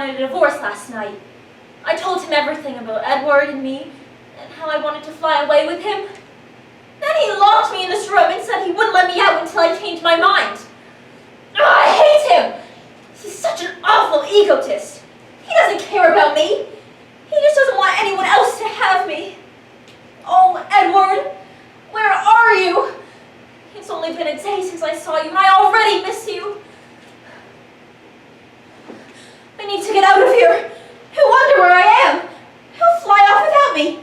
wanted a divorce last night. I told him everything about Edward and me, and how I wanted to fly away with him. Then he locked me in this room and said he wouldn't let me out until I changed my mind. Oh, I hate him! He's such an awful egotist. He doesn't care about me. He just doesn't want anyone else to have me. Oh, Edward, where are you? It's only been a day since I saw you, and I already miss you. I need to get out of here. He'll wonder where I am. He'll fly off without me.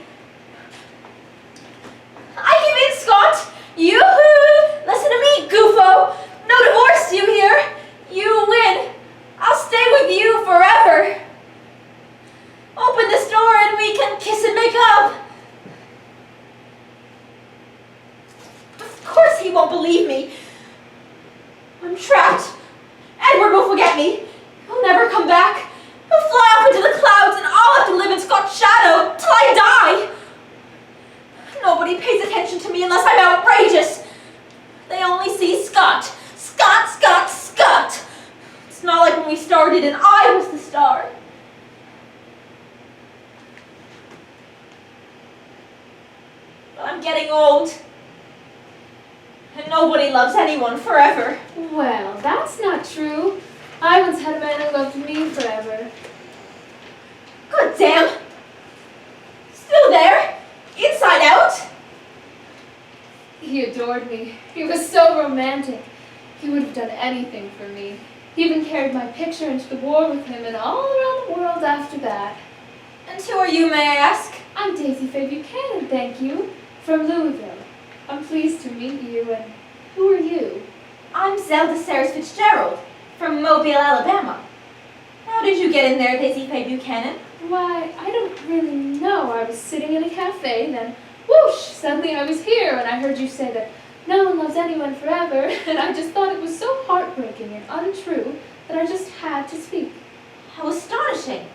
I give in, Scott. Yoo-hoo! Listen to me, goofo. No divorce, you hear? You win. I'll stay with you forever. Open this door and we can kiss and make up. Of course he won't believe me. I'm trapped. Edward will forget me. He'll never come back. He'll fly off into the clouds and I'll have to live in Scott's shadow till I die. Nobody pays attention to me unless I'm outrageous. They only see Scott. Scott, Scott, Scott. It's not like when we started and I was the star. But I'm getting old. And nobody loves anyone forever. Well, that's not true. I once had a man who loved me forever. God damn! Still there? Inside out? He adored me. He was so romantic. He would have done anything for me. He even carried my picture into the war with him and all around the world after that. And who are you, may I ask? I'm Daisy Buchanan, thank you, from Louisville. I'm pleased to meet you, and who are you? I'm Zelda Fitzgerald, from Mobile, Alabama. How did you get in there, Daisy Buchanan? Why, I don't really know. I was sitting in a cafe, then whoosh, suddenly I was here, and I heard you say that no one loves anyone forever, and I just thought it was so heartbreaking and untrue that I just had to speak. How astonishing.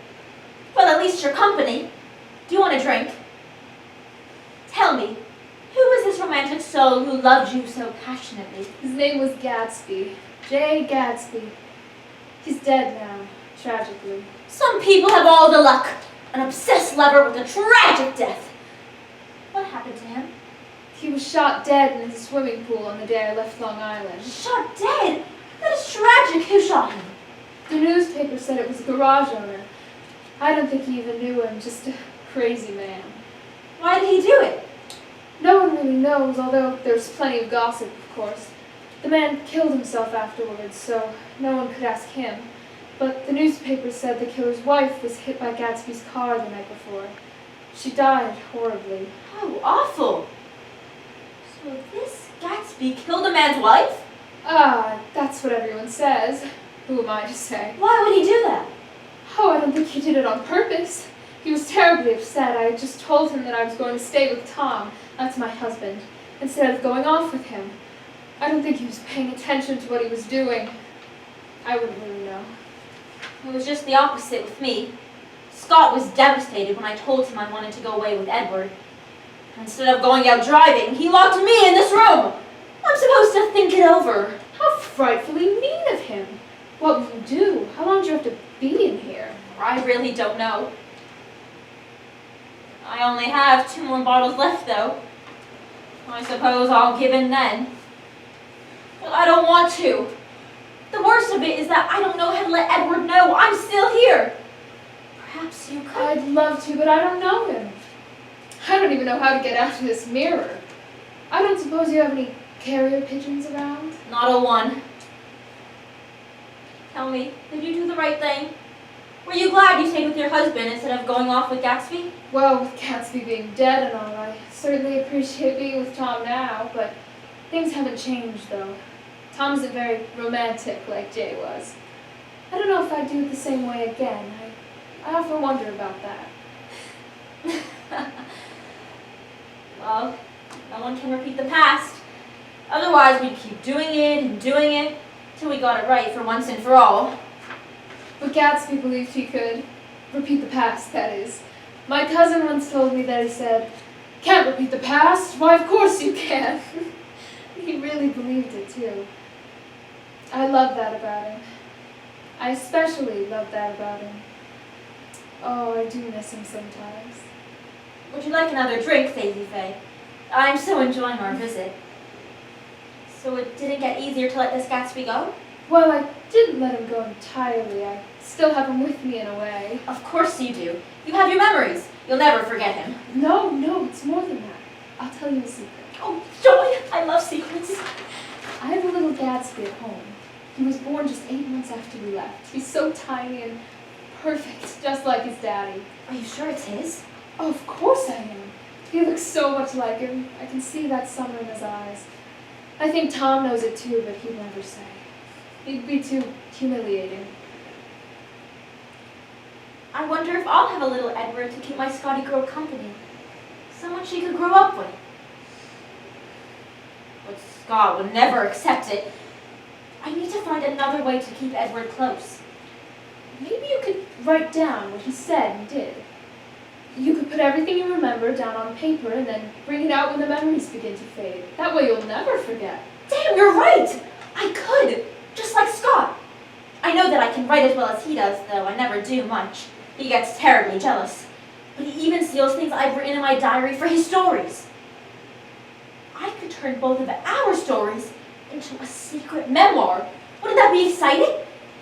Well, at least your company. Do you want a drink? Tell me, who was this romantic soul who loved you so passionately? His name was Gatsby. J. Gatsby. He's dead now, tragically. Some people have all the luck. An obsessed lover with a tragic death. What happened to him? He was shot dead in his swimming pool on the day I left Long Island. Shot dead? That is tragic. Who shot him? The newspaper said it was a garage owner. I don't think he even knew him, just a crazy man. Why did he do it? No one really knows, although there's plenty of gossip, of course. The man killed himself afterwards, so no one could ask him. But the newspaper said the killer's wife was hit by Gatsby's car the night before. She died horribly. How awful. So this Gatsby killed a man's wife? That's what everyone says. Who am I to say? Why would he do that? Oh, I don't think he did it on purpose. He was terribly upset. I just told him that I was going to stay with Tom, that's my husband, instead of going off with him. I don't think he was paying attention to what he was doing. I wouldn't really know. It was just the opposite with me. Scott was devastated when I told him I wanted to go away with Edward. Instead of going out driving, he locked me in this room. I'm supposed to think it over. How frightfully mean of him. What will you do? How long do you have to be in here? I really don't know. I only have 2 more bottles left, though. I suppose I'll give in then. But I don't want to. The worst of it is that I don't know how to let Edward know I'm still here. Perhaps you could. I'd love to, but I don't know him. I don't even know how to get out of this mirror. I don't suppose you have any carrier pigeons around? Not a one. Tell me, did you do the right thing? Were you glad you stayed with your husband instead of going off with Gatsby? Well, with Gatsby being dead and all, I certainly appreciate being with Tom now, but things haven't changed, though. Tom isn't very romantic like Jay was. I don't know if I'd do it the same way again. I often wonder about that. Well, no one can repeat the past. Otherwise, we'd keep doing it till we got it right for once and for all. But Gatsby believed he could. Repeat the past, that is. My cousin once told me that he said, "Can't repeat the past? Why, of course you can." He really believed it, too. I love that about him. I especially love that about him. Oh, I do miss him sometimes. Would you like another drink, Daisy Faye? I'm so enjoying our visit. So it didn't get easier to let this Gatsby go? Well, I didn't let him go entirely. I still have him with me in a way. Of course you do. You have your memories. You'll never forget him. No, it's more than that. I'll tell you a secret. Oh, joy! I love secrets. I have a little Gatsby at home. He was born just 8 months after we left. He's so tiny and perfect, just like his daddy. Are you sure it's his? Oh, of course I am. He looks so much like him. I can see that summer in his eyes. I think Tom knows it too, but he'd never say. He'd be too humiliating. I wonder if I'll have a little Edward to keep my Scotty girl company. Someone she could grow up with. But Scott would never accept it. I need to find another way to keep Edward close. Maybe you could write down what he said and did. You could put everything you remember down on paper and then bring it out when the memories begin to fade. That way you'll never forget. Damn, you're right! I could! Just like Scott. I know that I can write as well as he does, though I never do much. He gets terribly jealous. But he even steals things I've written in my diary for his stories. I could turn both of our stories into a secret memoir. Wouldn't that be exciting?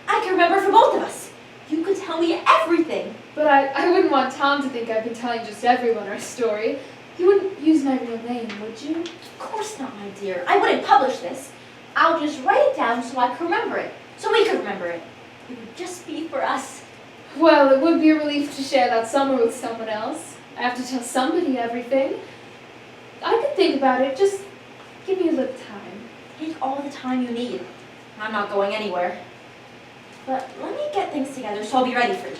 I could remember for both of us. You could tell me everything. But I wouldn't want Tom to think I've been telling just everyone our story. You wouldn't use my real name, would you? Of course not, my dear. I wouldn't publish this. I'll just write it down so I can remember it. So we could remember it. It would just be for us. Well, it would be a relief to share that summer with someone else. I have to tell somebody everything. I could think about it. Just give me a little time. Take all the time you need. I'm not going anywhere. But let me get things together so I'll be ready for you.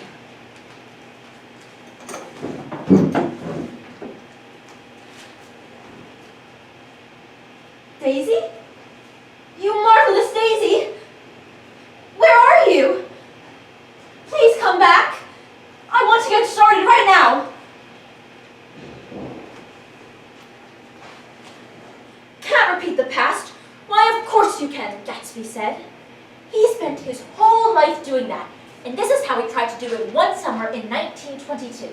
Daisy? You marvelous Daisy! Where are you? Please come back. I want to get started right now. Can't repeat the past. Why, of course you can, Gatsby said. He spent his whole life doing that, and this is how he tried to do it one summer in 1922.